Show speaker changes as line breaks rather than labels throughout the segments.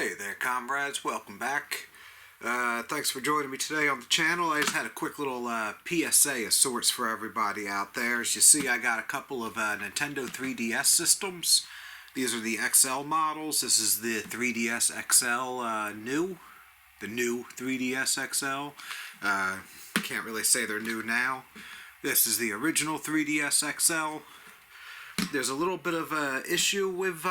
Hey there, comrades. Welcome back. Thanks for joining me today on the channel. I just had a quick little PSA of sorts for everybody out there. As you see, I got a couple of Nintendo 3DS systems. These are the XL models. This is the 3DS XL new. The new 3DS XL. Can't really say they're new now. This is the original 3DS XL. There's a little bit of an issue with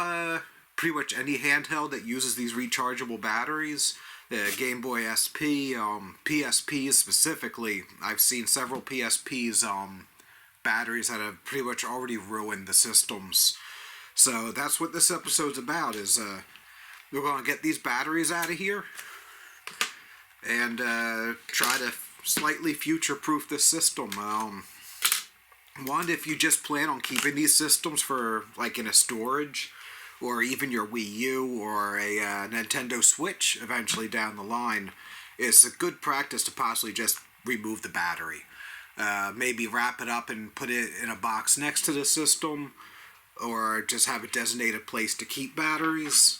pretty much any handheld that uses these rechargeable batteries. The Game Boy SP, PSPs specifically. I've seen several PSPs batteries that have pretty much already ruined the systems. So that's what this episode's about. Is we're gonna get these batteries out of here and try to slightly future-proof this system. One, if you just plan on keeping these systems for like in a storage, or even your Wii U or a Nintendo Switch eventually down the line, it's a good practice to possibly just remove the battery. Maybe wrap it up and put it in a box next to the system, or just have a designated place to keep batteries.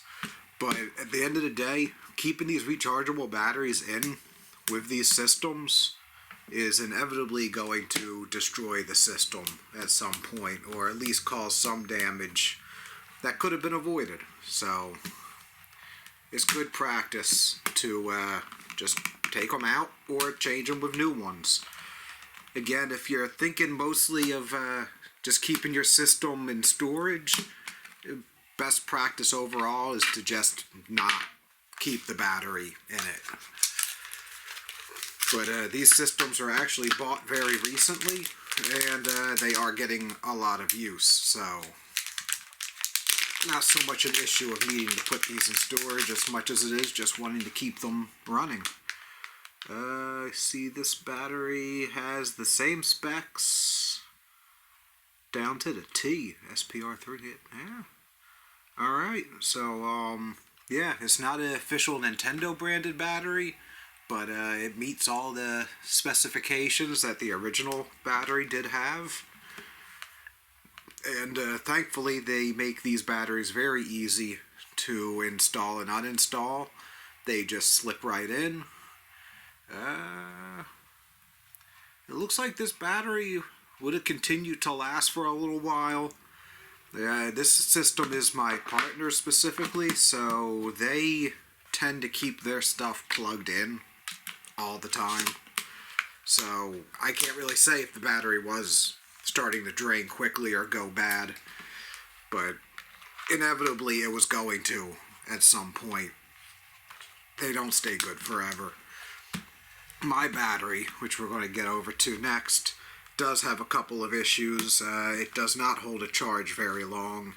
But at the end of the day, keeping these rechargeable batteries in with these systems is inevitably going to destroy the system at some point, or at least cause some damage that could have been avoided. So it's good practice to just take them out or change them with new ones. Again, if you're thinking mostly of just keeping your system in storage, best practice overall is to just not keep the battery in it. But these systems are actually bought very recently, and they are getting a lot of use, so not so much an issue of needing to put these in storage as much as it is just wanting to keep them running. I see this battery has the same specs down to the T. SPR30. Yeah. Alright, so yeah, it's not an official Nintendo branded battery, but it meets all the specifications that the original battery did have. And thankfully they make these batteries very easy to install and uninstall. They just slip right in. It looks like this battery would have continued to last for a little while. This system is my partner specifically, so they tend to keep their stuff plugged in all the time. So I can't really say if the battery was starting to drain quickly or go bad, but inevitably it was going to at some point. They don't stay good forever. My battery, which we're going to get over to next, does have a couple of issues. It does not hold a charge very long.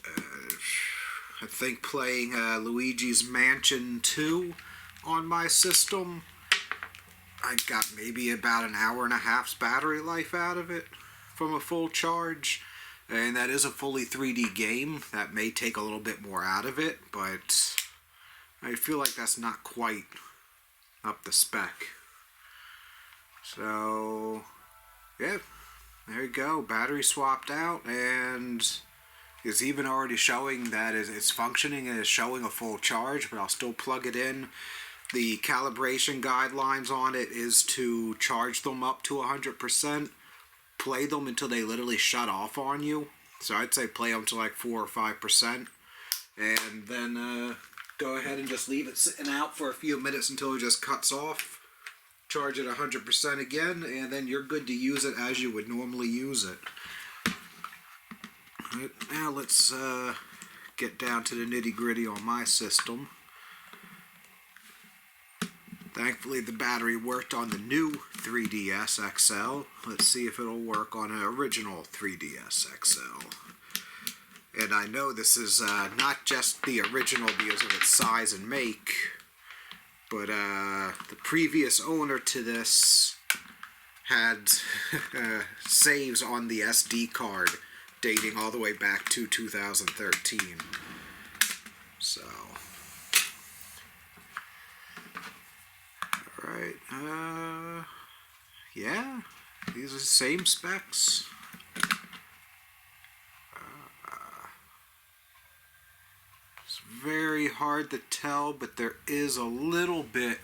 I think playing Luigi's Mansion 2 on my system, I got maybe about an hour and a half's battery life out of it from a full charge. And that is a fully 3D game. That may take a little bit more out of it, but I feel like that's not quite up the spec. So, yeah, there you go. Battery swapped out, and it's even already showing that it's functioning and is showing a full charge, but I'll still plug it in. The calibration guidelines on it is to charge them up to 100%, play them until they literally shut off on you. So I'd say play them to like 4 or 5%, and then go ahead and just leave it sitting out for a few minutes until it just cuts off. Charge it 100% again, and then you're good to use it as you would normally use it. Right, now let's get down to the nitty-gritty on my system. Thankfully, the battery worked on the new 3DS XL. Let's see if it'll work on an original 3DS XL. And I know this is not just the original because of its size and make, but the previous owner to this had saves on the SD card dating all the way back to 2013. So, alright, yeah, these are the same specs. It's very very hard to tell, but there is a little bit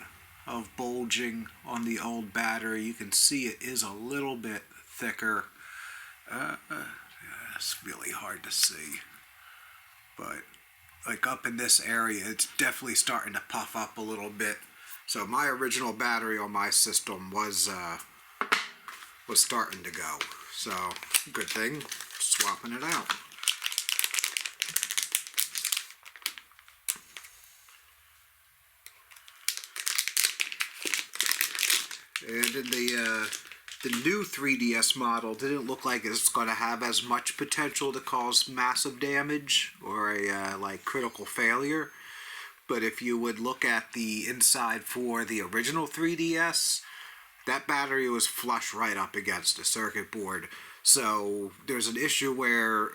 of bulging on the old battery. You can see it is a little bit thicker. It's really hard to see, but like up in this area, it's definitely starting to puff up a little bit. So my original battery on my system was starting to go. So good thing, swapping it out. And in the new 3DS model didn't look like it's going to have as much potential to cause massive damage or a like critical failure. But if you would look at the inside for the original 3DS, that battery was flush right up against the circuit board. So there's an issue where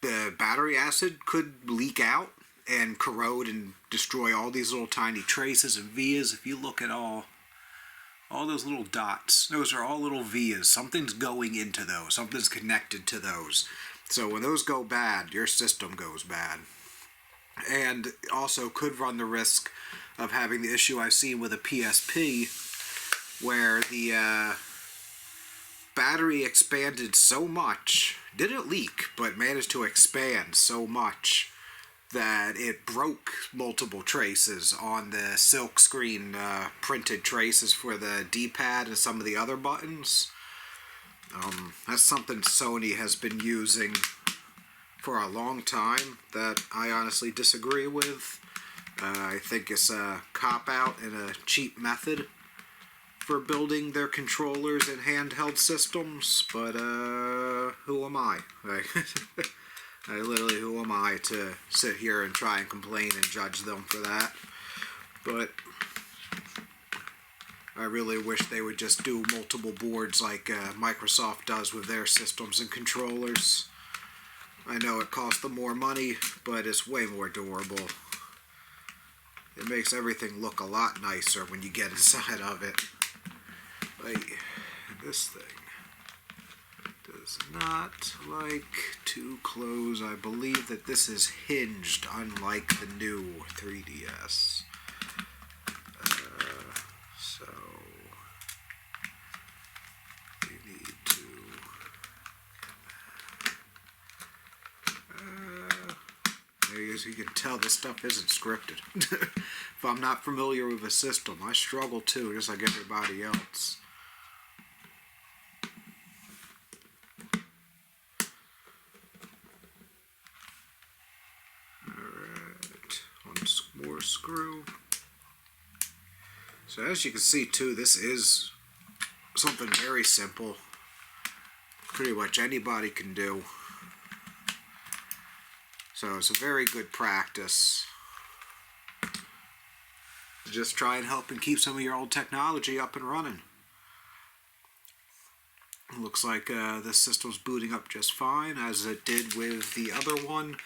the battery acid could leak out and corrode and destroy all these little tiny traces and vias. If you look at all those little dots, those are all little vias. Something's going into those. Something's connected to those. So when those go bad, your system goes bad. And also could run the risk of having the issue I've seen with a PSP, where the battery expanded so much, didn't leak, but managed to expand so much that it broke multiple traces on the silk screen printed traces for the D-pad and some of the other buttons. That's something Sony has been using for a long time that I honestly disagree with. I think it's a cop-out and a cheap method for building their controllers and handheld systems, but who am I? Who am I to sit here and try and complain and judge them for that? But I really wish they would just do multiple boards like Microsoft does with their systems and controllers. I know it costs them more money, but it's way more durable. It makes everything look a lot nicer when you get inside of it. Like, this thing does not like to close. I believe that this is hinged, unlike the new 3DS. So we need to as you can tell, this stuff isn't scripted. If I'm not familiar with a system, I struggle too, just like everybody else. More screw. So as you can see too, this is something very simple. Pretty much anybody can do. So it's a very good practice. Just try and help and keep some of your old technology up and running. It looks like this system's booting up just fine, as it did with the other one.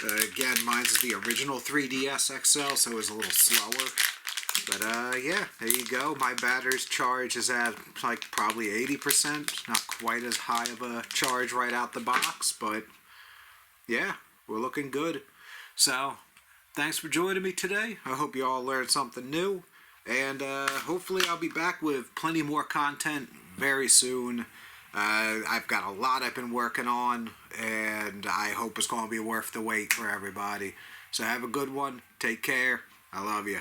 Again, mine's the original 3DS XL, so it was a little slower. But yeah, there you go. My battery's charge is at like probably 80%. Not quite as high of a charge right out the box, but yeah, we're looking good. So, thanks for joining me today. I hope you all learned something new. And hopefully I'll be back with plenty more content very soon. I've got a lot I've been working on, and I hope it's going to be worth the wait for everybody. So have a good one. Take care. I love you.